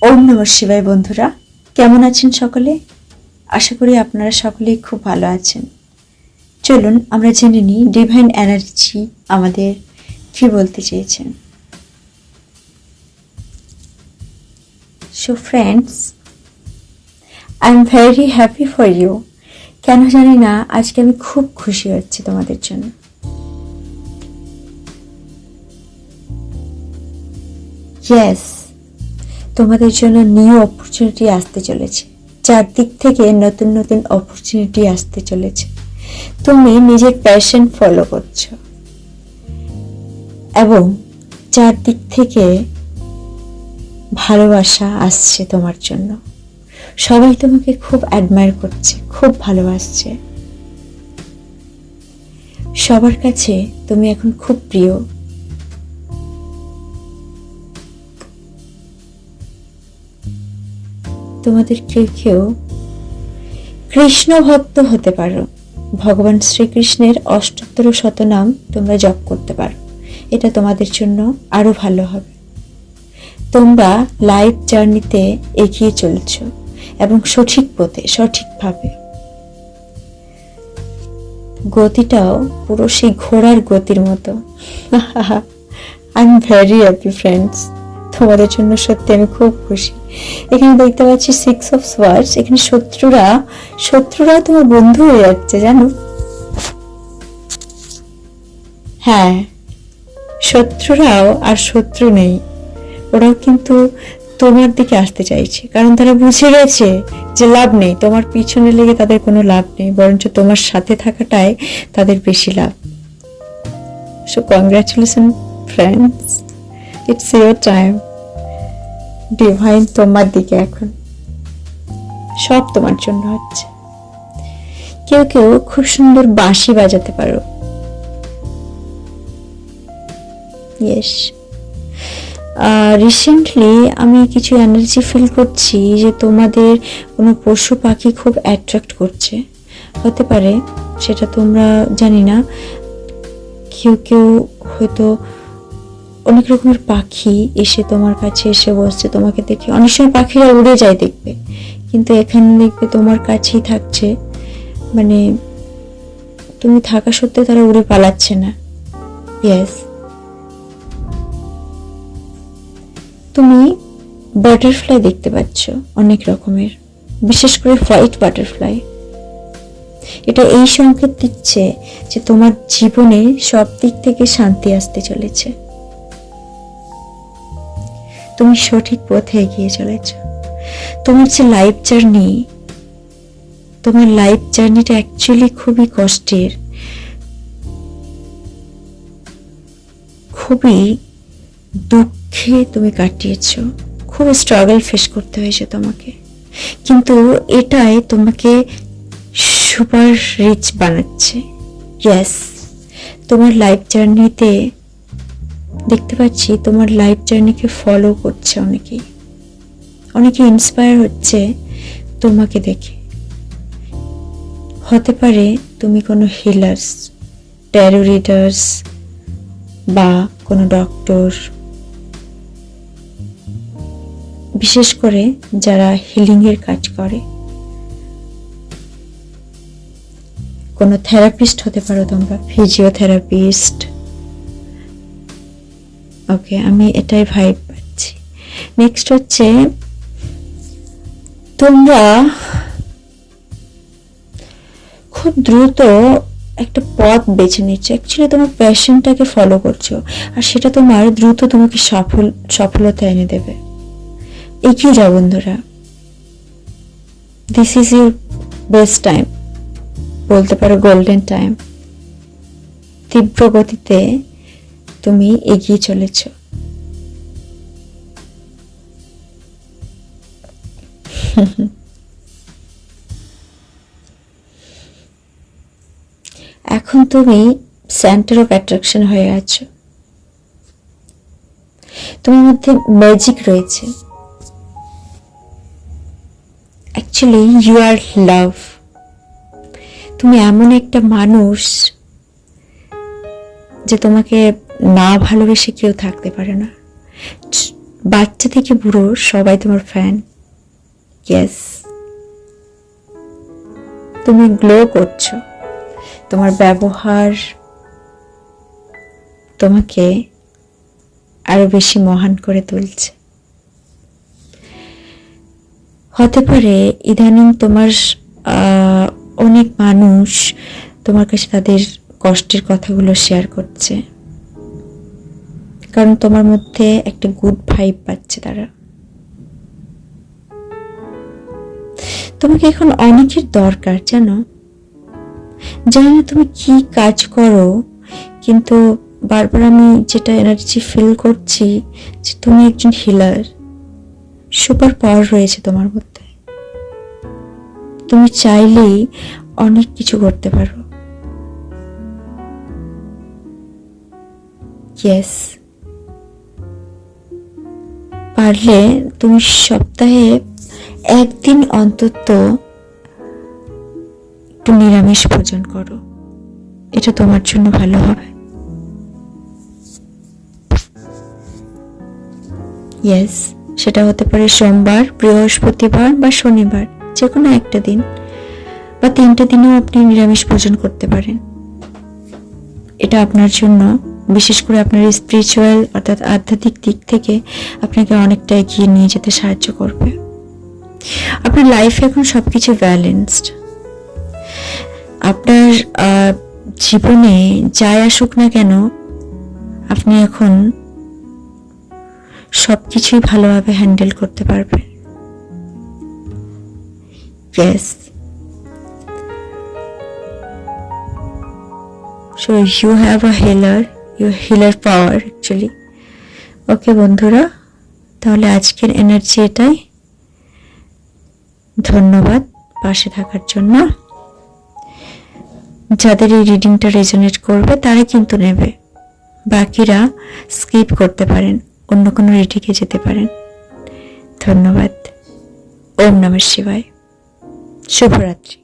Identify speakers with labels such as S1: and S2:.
S1: ওম নমঃ শিবায়। বন্ধুরা কেমন আছেন সকলে? আশা করি আপনারা সকলেই খুব ভালো আছেন। চলুন আমরা জেনে নিই ডিভাইন এনার্জি আমাদের কি বলতে চেয়েছেন। So friends, I am very happy for you. কেন জানি না, আজকে আমি খুব খুশি হচ্ছি তোমাদের জন্য। ইয়েস, তোমাদের জন্য নিউ অপরচুনিটি আসতে চলেছে। চারদিক থেকে নতুন নতুন অপরচুনিটি আসতে চলেছে। তুমি নিজের প্যাশন ফলো করছো এবং চারদিক থেকে ভালোবাসা আসছে তোমার জন্য। সবাই তোমাকে খুব অ্যাডমায়ার করছে, খুব ভালোবাসছে। সবার কাছে তুমি এখন খুব প্রিয়। তোমাদের কেউ কেউ কৃষ্ণ ভক্ত হতে পারো। ভগবান শ্রীকৃষ্ণের ৭৮ শতনাম তোমরা জপ করতে পারো। এটা তোমাদের জন্য আরো ভালো হবে। তোমরা লাইফ জার্নিতে এগিয়ে চলছো এবং সঠিক পথে, সঠিকভাবে। গতিটাও পুরো সেই ঘোড়ার গতির মতো। I am very happy friends. তোমাদের জন্য সত্যি আমি খুব খুশি। এখানে দেখতে পাচ্ছি 6 অফ সোয়ার্ডস। এখানে শত্রুরাও তোমার বন্ধু হয়ে যাচ্ছে, জানো? হ্যাঁ, শত্রুরাও আর শত্রু নেই। ওরাও কিন্তু তোমার দিকে আসতে চাইছে, কারণ তারা বুঝে গেছে যে লাভ নেই, তোমার পিছনে লেগে তাদের কোনো লাভ নেই, বরঞ্চ তোমার সাথে থাকাটাই তাদের বেশি লাভ। So congratulation friends, it's your time. Divine তোমার দিকে এখন, সব তোমার জন্য হচ্ছে। কেউ কেউ খুব সুন্দর বাঁশি বাজাতে পারো। ইয়েস, রিসেন্টলি আমি কিছু এনার্জি ফিল করছি যে তোমাদের কোনো পশু পাখি খুব অ্যাট্রাক্ট করছে। হতে পারে সেটা তোমরা জানি না। কেউ কেউ হয়তো অনেক রকমের পাখি এসে তোমার কাছে এসে বসছে তোমাকে দেখে। অনেক সময় পাখিরা উড়ে যায় দেখবে, কিন্তু এখানে দেখবে তোমার কাছেই থাকছে। মানে তুমি থাকা সত্ত্বেও তারা উড়ে পালাচ্ছে না। ইয়েস, তুমি বাটারফ্লাই দেখতে পাচ্ছ অনেক রকমের, বিশেষ করে হোয়াইট বাটারফ্লাই। এটা এই সংকেত দিচ্ছে যে তোমার জীবনে সব দিক থেকে শান্তি আসতে চলেছে। তুমি সঠিক পথে এগিয়ে চলেছ। তোমার যে লাইফ জার্নি, তোমার লাইফ জার্নিটা অ্যাকচুয়ালি খুবই কষ্টের, খুবই দুঃখে তুমি কাটিয়েছ। খুব স্ট্রাগল ফেস করতে হয়েছে তোমাকে, কিন্তু এটাই তোমাকে সুপার রিচ বানাচ্ছে। ইয়েস, তোমার লাইফ জার্নিতে দেখতে পাচ্ছি তোমার লাইফ জার্নিকে ফলো করছে অনেকে ইন্সপায়ার হচ্ছে তোমাকে দেখে। হতে পারে তুমি কোনো হিলার্স, ট্যারো রিডার্স বা কোনো ডক্টর, বিশেষ করে যারা হিলিং এর কাজ করে। কোনো থেরাপিস্ট হতে পারো তোমরা, ফিজিওথেরাপিস্ট। ওকে, আমি এটাই ভাইব পাচ্ছি। নেক্সট হচ্ছে তোমরা খুব দ্রুত একটা পথ বেছে নিচ্ছ। অ্যাকচুয়ালি তোমার প্যাশনটাকে ফলো করছো, আর সেটা তোমার দ্রুত তোমাকে সফলতা এনে দেবে। এগিয়ে যাও বন্ধুরা, this is your best time, বলতে পারো গোল্ডেন টাইম। তীব্র গতিতে তুমি এগিয়ে চলেছ। এখন তুমি সেন্টার অফ অ্যাট্রাকশন হয়ে আছো। তোমার মধ্যে ম্যাজিক রয়েছে। অ্যাকচুয়ালি ইউ আর লাভ। তুমি এমন একটা মানুষ যে তোমাকে না ভালোবেসে কেউ থাকতে পারে না। বাচ্চা থেকে বুড়ো সবাই তোমার ফ্যান। ইয়েস, তুমি গ্লো করছো, তোমার ব্যবহার তোমাকে আরো বেশি মহান করে তুলছে। হতে পারে ইদানিং তোমার অনেক মানুষ তোমার কাছে তাদের কষ্টের কথাগুলো শেয়ার করছে, কারণ তোমার মধ্যে একটা গুড ভাইব পাচ্ছে তারা। তোমাকে এখন অনেকের দরকার, জানো জানি না তুমি কি কাজ করো, কিন্তু বারবার আমি যেটা এনার্জি ফিল করছি যে তুমি একজন হিলার। সুপার পাওয়ার রয়েছে তোমার মধ্যে, তুমি চাইলেই অনেক কিছু করতে পারো। ইয়েস, পারলে তুমি সপ্তাহে একদিন অন্তত একটু নিরামিষ ভোজন করো, এটা তোমার জন্য ভালো হবে। ইয়েস, সেটা হতে পারে সোমবার, বৃহস্পতিবার বা শনিবার, যে কোনো একটা দিন বা 3টে দিনেও আপনি নিরামিষ ভোজন করতে পারেন। এটা আপনার জন্য, বিশেষ করে আপনার স্পিরিচুয়াল অর্থাৎ আধ্যাত্মিক দিক থেকে আপনাকে অনেকটা এগিয়ে নিয়ে যেতে সাহায্য করবে। আপনার লাইফে এখন সবকিছু ব্যালেন্সড। আপনার জীবনে যাই আসুক না কেন, আপনি এখন সবকিছুই ভালোভাবে হ্যান্ডেল করতে পারবেন। Yes, so you have a healer power actually. ওকে বন্ধুরা, তাহলে আজকের এনার্জি এটাই। ধন্যবাদ পাশে থাকার জন্য। যাদের এই রিডিংটা রেজোনেট করবে তারা কিন্তু নেবে, বাকিরা স্কিপ করতে পারেন, অন্য কোনো রিডিংয়ে যেতে পারেন। ধন্যবাদ। ওম নমঃ শিবায়। শুভরাত্রি।